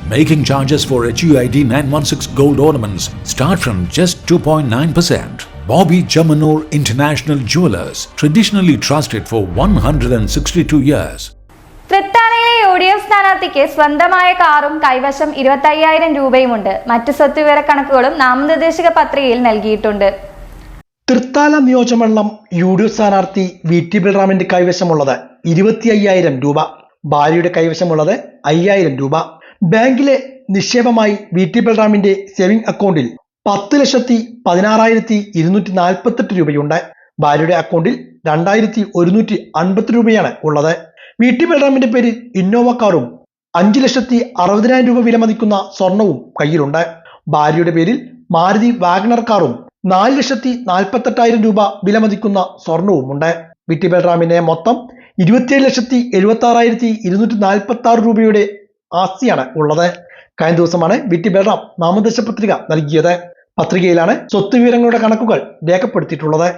Making charges for HUID 916 gold ornaments start from just 2.9%. Bobby Jamanur International Jewelers, traditionally trusted for 162 years. തൃത്താലയിലെ UDF സ്ഥാനാർത്ഥിക്ക് സ്വന്തമായ കാറും കൈവശം 25,000 രൂപയുമുണ്ട്. മറ്റ് സ്വത്തുവിവരക്കണക്കുകളും നാമനിർദ്ദേശക പത്രികയിൽ നൽകിയിട്ടുണ്ട്. തൃത്താല നിയോജകമണ്ഡലം UDF സ്ഥാനാർത്ഥി VT ബൽറാമിന്റെ കൈവശമുള്ളത് 25,000 രൂപ. ഭാര്യയുടെ കൈവശമുള്ളത് 5,000 രൂപ. ബാങ്കിലെ നിക്ഷേപമായി VT ബൽറാമിന്റെ സേവിംഗ് അക്കൗണ്ടിൽ 10,16,248 രൂപയുണ്ട്. ഭാര്യയുടെ അക്കൗണ്ടിൽ 2,150 രൂപയാണ് ഉള്ളത്. VT ബൽറാമിന്റെ പേരിൽ ഇന്നോവ കാറും 5,60,000 രൂപ വിലമതിക്കുന്ന സ്വർണവും കയ്യിലുണ്ട്. ഭാര്യയുടെ പേരിൽ മാരുതി വാഗണർ കാറും 4,48,000 രൂപ വിലമതിക്കുന്ന സ്വർണവുമുണ്ട്. VT ബൽറാമിന് മൊത്തം 27,76,246 രൂപയുടെ ആസ്തിയാണ് ഉള്ളത്. കഴിഞ്ഞ ദിവസമാണ് VT ബൽറാം നാമനിർദ്ദേശ പത്രിക നൽകിയത്. പത്രികയിലാണ് സ്വത്ത് വിവരങ്ങളുടെ കണക്കുകൾ രേഖപ്പെടുത്തിയിട്ടുള്ളത്.